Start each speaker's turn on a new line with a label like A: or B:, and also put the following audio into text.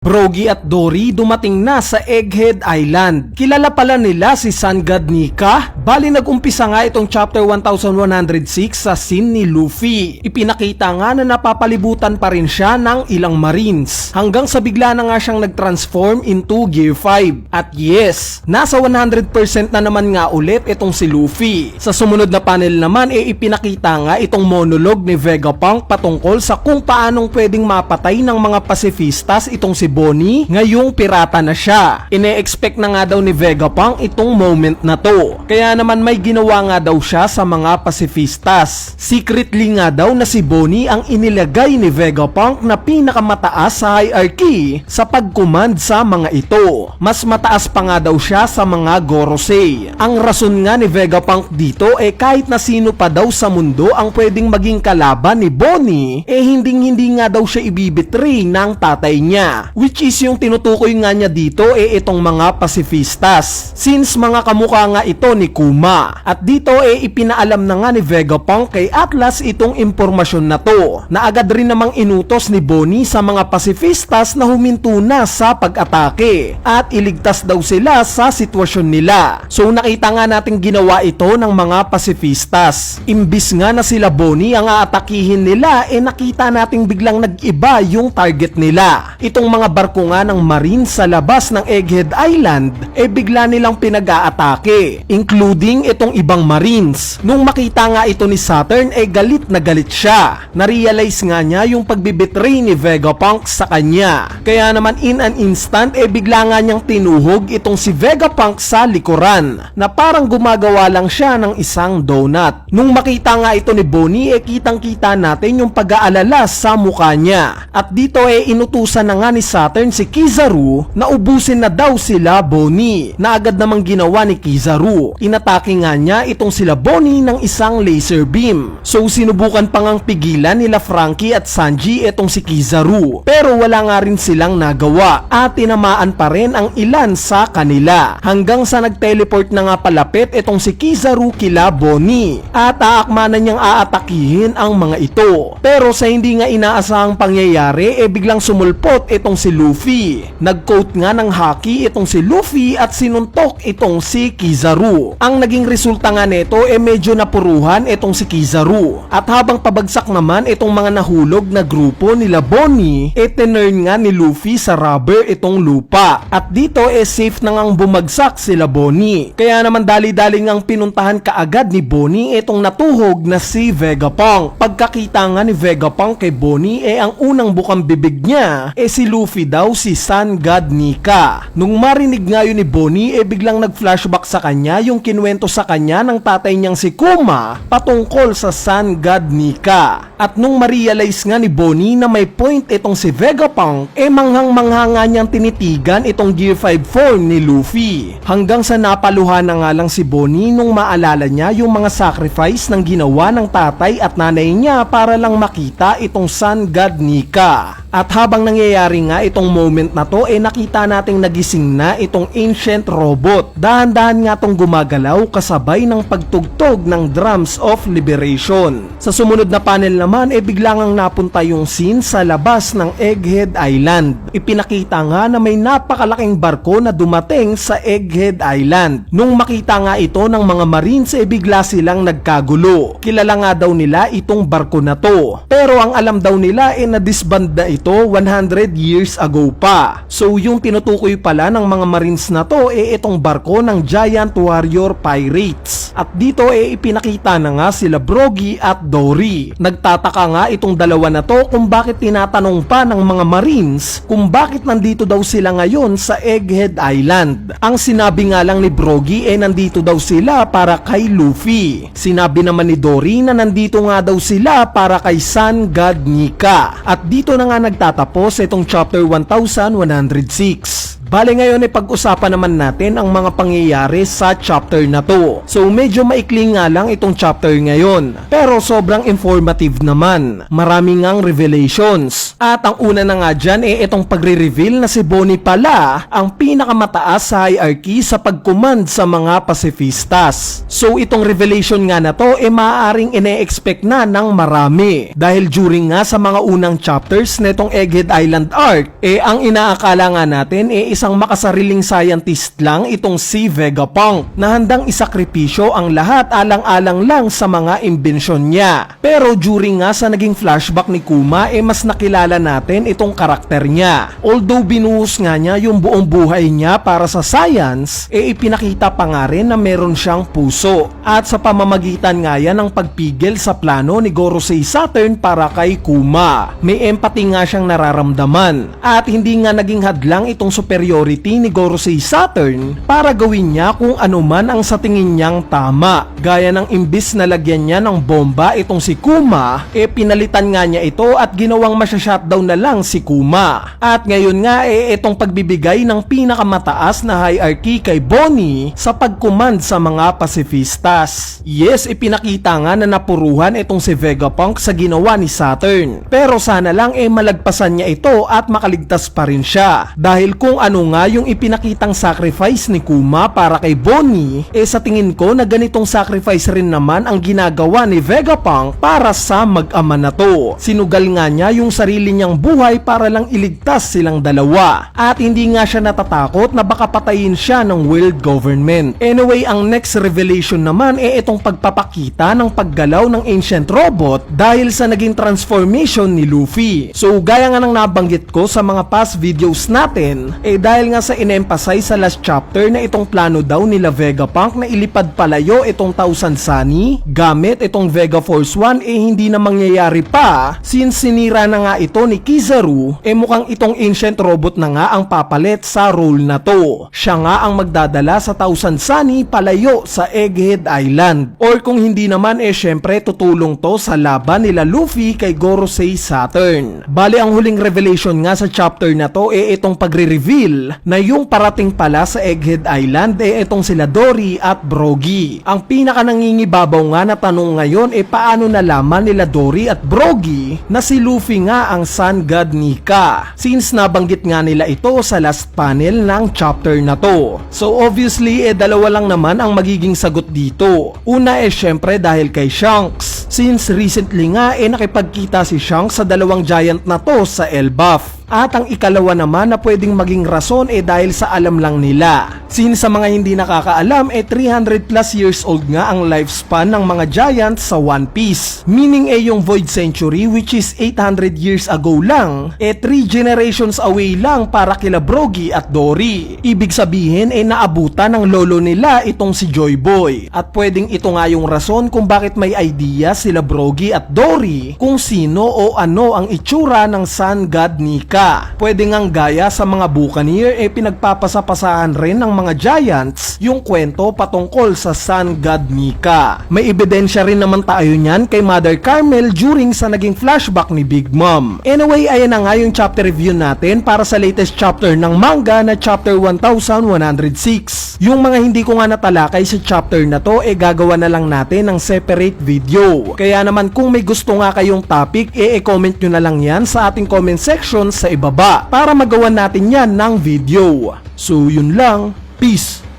A: Brogy at Dory dumating na sa Egghead Island. Kilala pala nila si Sun God Nika. Bali nag-umpisa nga itong chapter 1106 sa scene ni Luffy. Ipinakita nga na napapalibutan pa rin siya ng ilang marines hanggang sa bigla na nga siyang nag-transform into Gear 5. At yes, nasa 100% na naman nga ulit itong si Luffy. Sa sumunod na panel naman ipinakita nga itong monologue ni Vegapunk patungkol sa kung paanong pwedeng mapatay ng mga pacifistas itong si Bonnie ngayong pirata na siya. Ine-expect na nga daw ni Vegapunk itong moment na to. Kaya naman may ginawa nga daw siya sa mga pacifistas. Secretly nga daw na si Bonnie ang inilagay ni Vegapunk na pinakamataas sa hierarchy sa pag-command sa mga ito. Mas mataas pa nga daw siya sa mga Gorosei. Ang rason nga ni Vegapunk dito kahit na sino pa daw sa mundo ang pwedeng maging kalaban ni Bonnie hindi nga daw siya ibibitray ng tatay niya. Which is yung tinutukoy nga niya dito itong mga pacifistas. Since mga kamukha nga ito ni Kuma. At dito ipinaalam na nga ni Vegapunk kay Atlas itong impormasyon na to. Na agad rin namang inutos ni Bonnie sa mga pacifistas na huminto na sa pag-atake. At iligtas daw sila sa sitwasyon nila. So nakita nga natin ginawa ito ng mga pacifistas. Imbis nga na sila Bonnie ang aatakihin nila nakita nating biglang nag-iba yung target nila. Itong mga barko nga ng marine sa labas ng Egghead Island bigla nilang pinag-aatake, including itong ibang marines. Nung makita nga ito ni Saturn galit na galit siya. Narealize nga niya yung pagbibitray ni Vegapunk sa kanya. Kaya naman in an instant bigla nga niyang tinuhog itong si Vegapunk sa likuran na parang gumagawa lang siya ng isang donut. Nung makita nga ito ni Bonnie kitang kita natin yung pag-aalala sa mukha niya. At dito inutusan na nga ni Saturn si Kizaru na ubusin na daw sila Bonnie, na agad namang ginawa ni Kizaru. Inatake nga niya itong sila Bonnie ng isang laser beam. So sinubukan pa ngang pigilan nila Franky at Sanji itong si Kizaru, pero wala nga rin silang nagawa at tinamaan pa rin ang ilan sa kanila hanggang sa nag-teleport na nga palapit itong si Kizaru kila Bonnie at aakmanan niyang aatakihin ang mga ito. Pero sa hindi nga inaasahang pangyayari biglang sumulpot itong si Luffy. Nag-quote nga ng haki itong si Luffy at sinuntok itong si Kizaru. Ang naging resulta nga nito medyo napuruhan itong si Kizaru. At habang pabagsak naman itong mga nahulog na grupo nila Bonnie, tinurn nga ni Luffy sa rubber itong lupa. At dito safe na ngang bumagsak sila Bonnie. Kaya naman dali-dali ngang pinuntahan kaagad ni Bonnie itong natuhog na si Vegapunk. Pagkakita nga ni Vegapunk kay Bonnie ang unang bukang bibig niya si Luffy daw si Sun God Nika. Nung marinig nga yun ni Bonnie biglang nag-flashback sa kanya yung kinuwento sa kanya ng tatay niyang si Kuma patungkol sa Sun God Nika. At nung ma-realize nga ni Bonnie na may point itong si Vegapunk manghang-mangha nga niyang tinitigan itong Gear 5 form ni Luffy. Hanggang sa napaluhan na nga lang si Bonnie nung maalala niya yung mga sacrifice ng ginawa ng tatay at nanay niya para lang makita itong Sun God Nika. At habang nangyayari nga itong moment na to nakita nating nagising na itong ancient robot. Dahan-dahan nga tong gumagalaw kasabay ng pagtugtog ng drums of liberation. Sa sumunod na panel naman biglang ang napunta yung scene sa labas ng Egghead Island. Ipinakita nga na may napakalaking barko na dumating sa Egghead Island. Nung makita nga ito ng mga marines bigla silang nagkagulo. Kilala nga daw nila itong barko na to. Pero ang alam daw nila na-disband na ito 100 years ago pa. So yung tinutukoy pala ng mga marines na to itong barko ng Giant Warrior Pirates. At dito ipinakita na nga sila Brogy at Dory. Nagtataka nga itong dalawa na to kung bakit tinatanong pa ng mga marines kung bakit nandito daw sila ngayon sa Egghead Island. Ang sinabi nga lang ni Brogy nandito daw sila para kay Luffy. Sinabi naman ni Dory na nandito nga daw sila para kay Sun God Nika. At dito na nga nagtatapos itong chapter 1106. Bale ngayon ay pag-usapan naman natin ang mga pangyayari sa chapter na to. So medyo maikli nga lang itong chapter ngayon, pero sobrang informative naman. Maraming ngang revelations. At ang una na nga dyan itong pagre-reveal na si Bonnie pala ang pinakamataas sa hierarchy sa pagkumand sa mga pacifistas. So itong revelation nga na to maaaring ine-expect na ng marami. Dahil during nga sa mga unang chapters netong Egghead Island arc, ang inaakala nga natin isang makasariling scientist lang itong si Vegapunk na handang isakripisyo ang lahat alang-alang lang sa mga imbensyon niya. Pero during nga sa naging flashback ni Kuma mas nakilala natin itong karakter niya. Although binuhos nga niya yung buong buhay niya para sa science, ipinakita pa nga rin na meron siyang puso. At sa pamamagitan nga yan ng pagpigil sa plano ni Gorosei Saturn para kay Kuma, may empathy nga siyang nararamdaman. At hindi nga naging hadlang itong superiority ni Gorosei Saturn para gawin niya kung ano man ang sa tingin niyang tama. Gaya ng imbis na lagyan niya ng bomba itong si Kuma, pinalitan nga niya ito at ginawang masya-shutdown na lang si Kuma. At ngayon nga itong pagbibigay ng pinakamataas na hierarchy kay Bonnie sa pagkumand sa mga pacifistas. Yes, ipinakita nga na napuruhan itong si Vegapunk sa ginawa ni Saturn. Pero sana lang malagpasan niya ito at makaligtas pa rin siya. Dahil kung ano nga yung ipinakitang sacrifice ni Kuma para kay Bonnie, sa tingin ko na ganitong sacrifice rin naman ang ginagawa ni Vegapunk para sa mag-ama na to. Sinugal nga niya yung sarili niyang buhay para lang iligtas silang dalawa. At hindi nga siya natatakot na baka patayin siya ng world government. Anyway, ang next revelation naman itong pagpapakita ng paggalaw ng ancient robot dahil sa naging transformation ni Luffy. So gaya nga ng nabanggit ko sa mga past videos natin, dahil nga sa in-emphasize sa last chapter na itong plano daw nila Vegapunk na ilipad palayo itong Thousand Sunny gamit itong Vega Force 1 hindi na mangyayari pa since sinira na nga ito ni Kizaru, mukhang itong ancient robot na nga ang papalit sa role na to. Siya nga ang magdadala sa Thousand Sunny palayo sa Egghead Island. Or kung hindi naman syempre tutulong to sa laban nila Luffy kay Gorosei Saturn. Bali ang huling revelation nga sa chapter na to itong pagre-reveal na yung parating pala sa Egghead Island itong sila Dory at Brogy. Ang pinaka nangingibabaw nga na tanong ngayon paano nalaman nila Dory at Brogy na si Luffy nga ang Sun God Nika, since nabanggit nga nila ito sa last panel ng chapter na to. So obviously dalawa lang naman ang magiging sagot dito. Una syempre dahil kay Shanks, since recently nga nakipagkita si Shanks sa dalawang giant na to sa Elbaf. At ang ikalawa naman na pwedeng maging rason dahil sa alam lang nila. Since sa mga hindi nakakaalam 300 plus years old nga ang lifespan ng mga giants sa One Piece. Meaning yung Void Century, which is 800 years ago lang, 3 generations away lang para kila Brogy at Dory. Ibig sabihin naabutan ng lolo nila itong si Joy Boy. At pwedeng ito nga yung rason kung bakit may idea sila Brogy at Dory kung sino o ano ang itsura ng Sun God Nika. Pwede ngang gaya sa mga Buccaneer pinagpapasapasahan rin ng mga giants yung kwento patungkol sa Sun God Nika. May ebidensya rin naman tayo niyan kay Mother Carmel during sa naging flashback ni Big Mom. Anyway, ayan na nga yung chapter review natin para sa latest chapter ng manga na chapter 1106. Yung mga hindi ko nga natalakay sa chapter na to gagawa na lang natin ng separate video. Kaya naman kung may gusto nga kayong topic comment nyo na lang yan sa ating comment section sa ibaba para magawa natin yan ng video. So yun lang, peace!